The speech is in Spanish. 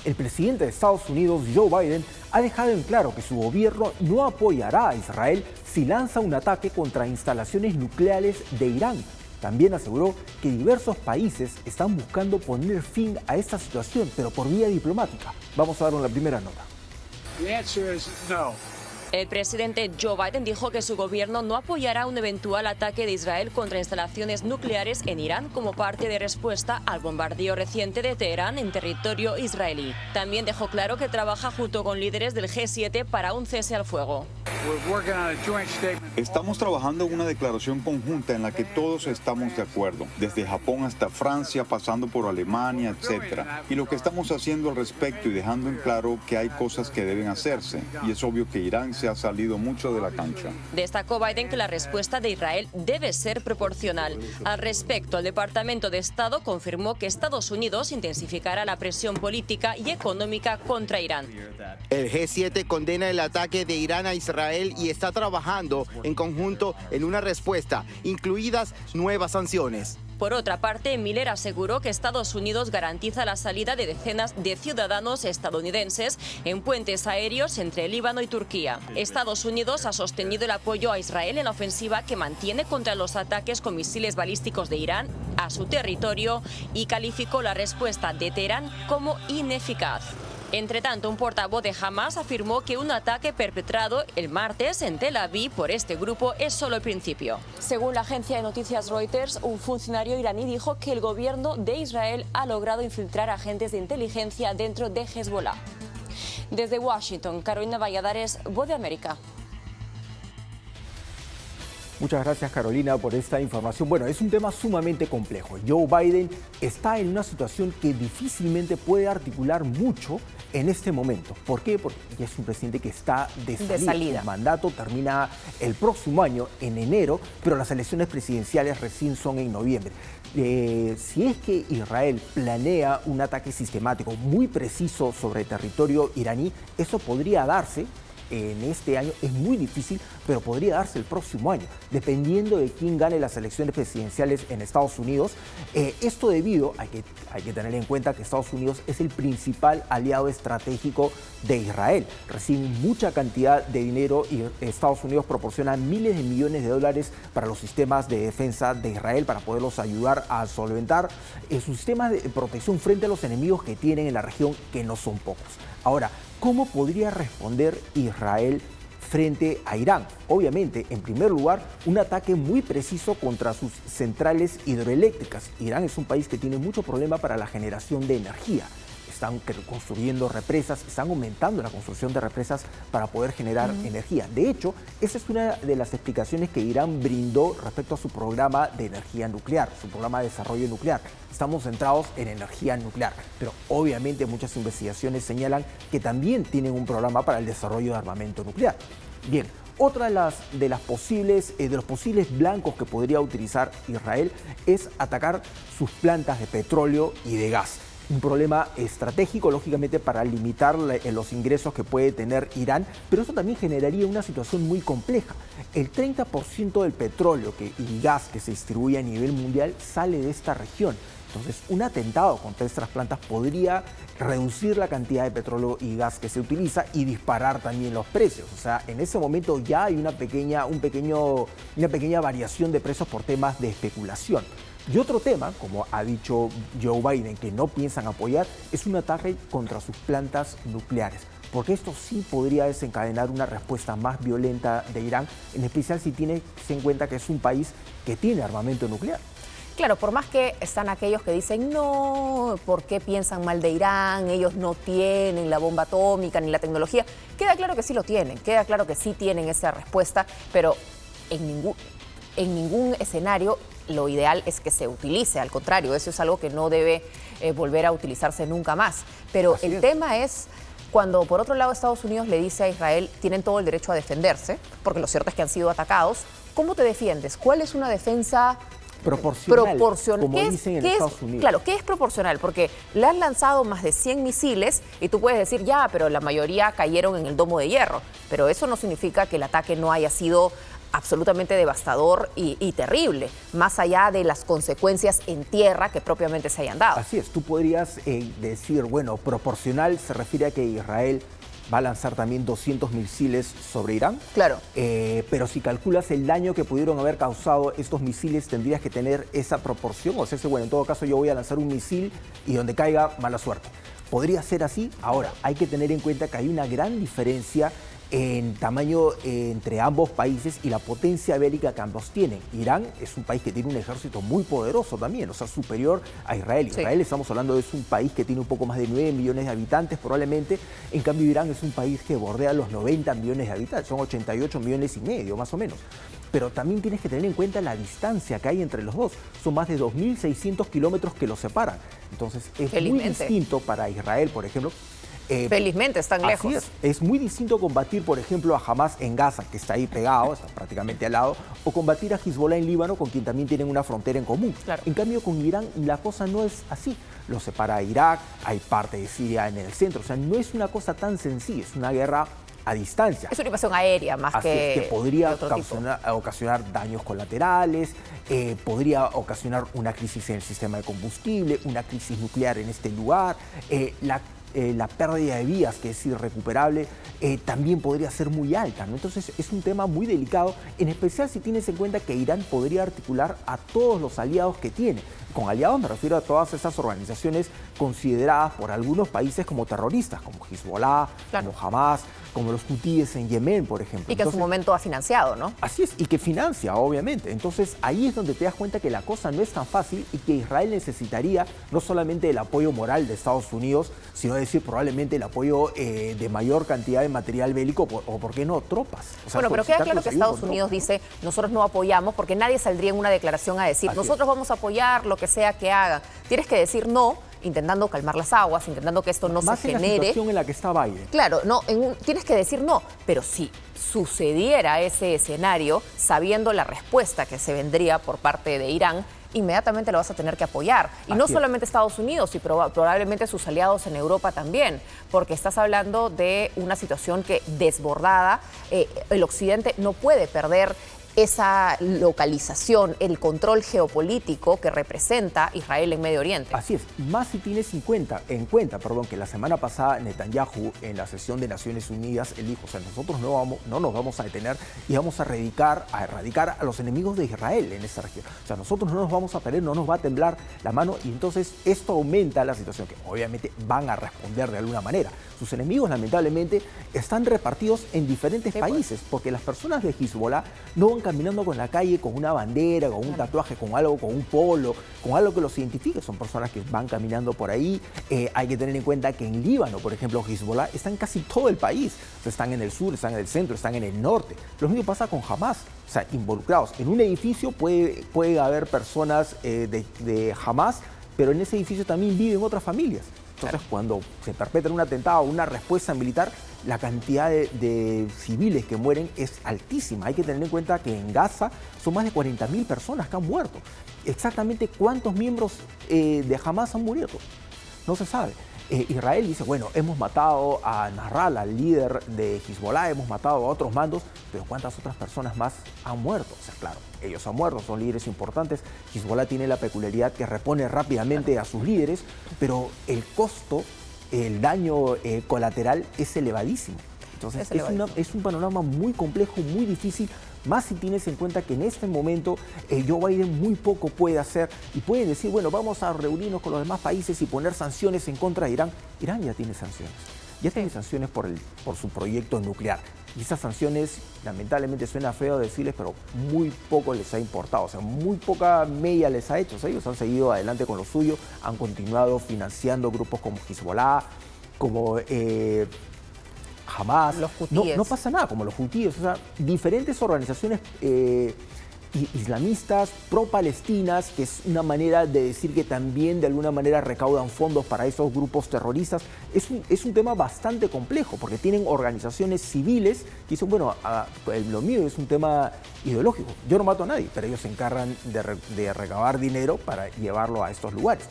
El presidente de Estados Unidos, Joe Biden, ha dejado en claro que su gobierno no apoyará a Israel si lanza un ataque contra instalaciones nucleares de Irán. También aseguró que diversos países están buscando poner fin a esta situación, pero por vía diplomática. Vamos a dar una primera nota. El presidente Joe Biden dijo que su gobierno no apoyará un eventual ataque de Israel contra instalaciones nucleares en Irán como parte de respuesta al bombardeo reciente de Teherán en territorio israelí. También dejó claro que trabaja junto con líderes del G7 para un cese al fuego. Estamos trabajando en una declaración conjunta en la que todos estamos de acuerdo, desde Japón hasta Francia, pasando por Alemania, etc. Y lo que estamos haciendo al respecto y dejando en claro que hay cosas que deben hacerse. Y es obvio que Irán se ha salido mucho de la cancha. Destacó Biden que la respuesta de Israel debe ser proporcional. Al respecto, el Departamento de Estado confirmó que Estados Unidos intensificará la presión política y económica contra Irán. El G7 condena el ataque de Irán a Israel y está trabajando en conjunto en una respuesta, incluidas nuevas sanciones. Por otra parte, Miller aseguró que Estados Unidos garantiza la salida de decenas de ciudadanos estadounidenses en puentes aéreos entre Líbano y Turquía. Estados Unidos ha sostenido el apoyo a Israel en la ofensiva que mantiene contra los ataques con misiles balísticos de Irán a su territorio y calificó la respuesta de Teherán como ineficaz. Entre tanto, un portavoz de Hamas afirmó que un ataque perpetrado el martes en Tel Aviv por este grupo es solo el principio. Según la agencia de noticias Reuters, un funcionario iraní dijo que el gobierno de Israel ha logrado infiltrar agentes de inteligencia dentro de Hezbollah. Desde Washington, Carolina Valladares, Voz de América. Muchas gracias, Carolina, por esta información. Bueno, es un tema sumamente complejo. Joe Biden está en una situación que difícilmente puede articular mucho en este momento. ¿Por qué? Porque es un presidente que está de salida. Su mandato termina el próximo año, en enero, pero las elecciones presidenciales recién son en noviembre. Si es que Israel planea un ataque sistemático muy preciso sobre territorio iraní, eso podría darse en este año. Es muy difícil, pero podría darse el próximo año, dependiendo de quién gane las elecciones presidenciales en Estados Unidos. Esto debido, hay que tener en cuenta que Estados Unidos es el principal aliado estratégico de Israel. Reciben mucha cantidad de dinero y Estados Unidos proporciona miles de millones de dólares para los sistemas de defensa de Israel, para poderlos ayudar a solventar sus sistemas de protección frente a los enemigos que tienen en la región, que no son pocos. Ahora, ¿cómo podría responder Israel frente a Irán? Obviamente, en primer lugar, un ataque muy preciso contra sus centrales hidroeléctricas. Irán es un país que tiene mucho problema para la generación de energía. Están construyendo represas, están aumentando la construcción de represas para poder generar energía. De hecho, esa es una de las explicaciones que Irán brindó respecto a su programa de energía nuclear, su programa de desarrollo nuclear. Estamos centrados en energía nuclear, pero obviamente muchas investigaciones señalan que también tienen un programa para el desarrollo de armamento nuclear. Bien, otra de los posibles blancos que podría utilizar Israel es atacar sus plantas de petróleo y de gas. Un problema estratégico, lógicamente, para limitar los ingresos que puede tener Irán, pero eso también generaría una situación muy compleja. El 30% del petróleo y gas que se distribuye a nivel mundial sale de esta región. Entonces, un atentado contra estas plantas podría reducir la cantidad de petróleo y gas que se utiliza y disparar también los precios. O sea, en ese momento ya hay una pequeña variación de precios por temas de especulación. Y otro tema, como ha dicho Joe Biden, que no piensan apoyar, es un ataque contra sus plantas nucleares, porque esto sí podría desencadenar una respuesta más violenta de Irán, en especial si tiene en cuenta que es un país que tiene armamento nuclear. Claro, por más que están aquellos que dicen, no, ¿por qué piensan mal de Irán? Ellos no tienen la bomba atómica ni la tecnología. Queda claro que sí lo tienen, queda claro que sí tienen esa respuesta, pero en ningún escenario lo ideal es que se utilice, al contrario, eso es algo que no debe volver a utilizarse nunca más. Pero el tema es cuando, por otro lado, Estados Unidos le dice a Israel, tienen todo el derecho a defenderse, porque lo cierto es que han sido atacados. ¿Cómo te defiendes? ¿Cuál es una defensa proporcional? Como dicen en Estados Unidos. Claro, ¿qué es proporcional? Porque le han lanzado más de 100 misiles y tú puedes decir, ya, pero la mayoría cayeron en el domo de hierro. Pero eso no significa que el ataque no haya sido absolutamente devastador y terrible, más allá de las consecuencias en tierra que propiamente se hayan dado. Así es, tú podrías decir, bueno, proporcional se refiere a que Israel va a lanzar también 200 misiles sobre Irán. Claro. Pero si calculas el daño que pudieron haber causado estos misiles, tendrías que tener esa proporción. O sea, bueno, en todo caso yo voy a lanzar un misil y donde caiga, mala suerte. ¿Podría ser así? Ahora, hay que tener en cuenta que hay una gran diferencia en tamaño entre ambos países y la potencia bélica que ambos tienen. Irán es un país que tiene un ejército muy poderoso también, o sea, superior a Israel. Sí. Israel, estamos hablando, es un país que tiene un poco más de 9 millones de habitantes probablemente. En cambio, Irán es un país que bordea los 90 millones de habitantes, son 88 millones y medio más o menos. Pero también tienes que tener en cuenta la distancia que hay entre los dos. Son más de 2.600 kilómetros que los separan. Entonces, es muy distinto para Israel, por ejemplo. Felizmente están lejos. Así es muy distinto combatir, por ejemplo, a Hamas en Gaza, que está ahí pegado, está prácticamente al lado, o combatir a Hezbollah en Líbano, con quien también tienen una frontera en común. Claro. En cambio, con Irán la cosa no es así. Lo separa Irak, hay parte de Siria en el centro. O sea, no es una cosa tan sencilla, es una guerra a distancia. Es una invasión aérea más Así es, que podría de otro ocasionar daños colaterales, podría ocasionar una crisis en el sistema de combustible, una crisis nuclear en este lugar, la pérdida de vías, que es irrecuperable, también podría ser muy alta, ¿no? Entonces es un tema muy delicado, en especial si tienes en cuenta que Irán podría articular a todos los aliados que tiene. Con aliados me refiero a todas esas organizaciones consideradas por algunos países como terroristas, como Hezbollah, claro, como Hamas, como los hutíes en Yemen, por ejemplo. Y que en su momento ha financiado, ¿no? Así es, y que financia, obviamente. Entonces, ahí es donde te das cuenta que la cosa no es tan fácil y que Israel necesitaría no solamente el apoyo moral de Estados Unidos, sino decir probablemente el apoyo de mayor cantidad de material bélico o, ¿por qué no?, tropas. O sea, bueno, pero queda claro que Estados Unidos dice, nosotros no apoyamos, porque nadie saldría en una declaración a decir, nosotros vamos a apoyar lo que sea que hagan. Tienes que decir no, intentando calmar las aguas, intentando que esto no se genere. Más en la situación en la que está Biden. Claro, no, tienes que decir no, pero si sucediera ese escenario, sabiendo la respuesta que se vendría por parte de Irán, inmediatamente lo vas a tener que apoyar. Y no solamente Estados Unidos, y probablemente sus aliados en Europa también, porque estás hablando de una situación que desbordada, el Occidente no puede perder esa localización, el control geopolítico que representa Israel en Medio Oriente. Así es, más si tienes en cuenta, que la semana pasada Netanyahu en la sesión de Naciones Unidas, él dijo, o sea, nosotros no nos vamos a detener y vamos a erradicar a los enemigos de Israel en esta región. O sea, nosotros no nos vamos a perder, no nos va a temblar la mano, y entonces esto aumenta la situación, que obviamente van a responder de alguna manera. Sus enemigos, lamentablemente, están repartidos en diferentes países, porque las personas de Hezbollah no van caminando con la calle con una bandera, con un tatuaje, con algo, con un polo, con algo que los identifique. Son personas que van caminando por ahí. Hay que tener en cuenta que en Líbano, por ejemplo, Hezbollah está en casi todo el país. O sea, están en el sur, están en el centro, están en el norte. Lo mismo pasa con Hamas. O sea, involucrados. En un edificio puede haber personas de Hamas, pero en ese edificio también viven otras familias. Entonces, cuando se perpetra un atentado o una respuesta militar, la cantidad de civiles que mueren es altísima. Hay que tener en cuenta que en Gaza son más de 40.000 personas que han muerto. Exactamente cuántos miembros de Hamas han muerto, no se sabe. Israel dice, bueno, hemos matado a Nasrallah, al líder de Hezbollah, hemos matado a otros mandos, pero ¿cuántas otras personas más han muerto? O sea, claro, ellos han muerto, son líderes importantes. Hezbollah tiene la peculiaridad que repone rápidamente a sus líderes, pero el costo, el daño colateral es elevadísimo. Entonces es un panorama muy complejo, muy difícil, más si tienes en cuenta que en este momento Joe Biden muy poco puede hacer, y pueden decir, bueno, vamos a reunirnos con los demás países y poner sanciones en contra de Irán. Irán ya tiene sanciones. Ya tiene sanciones por su proyecto nuclear. Y esas sanciones, lamentablemente suena feo decirles, pero muy poco les ha importado. O sea, muy poca mella les ha hecho. O sea, ellos han seguido adelante con lo suyo, han continuado financiando grupos como Hezbollah, como Hamas. Los hutíes. No pasa nada, como los hutíes. O sea, diferentes organizaciones islamistas, pro-palestinas, que es una manera de decir que también de alguna manera recaudan fondos para esos grupos terroristas. Es un tema bastante complejo, porque tienen organizaciones civiles que dicen, bueno, lo mío es un tema ideológico. Yo no mato a nadie, pero ellos se encargan de recabar dinero para llevarlo a estos lugares.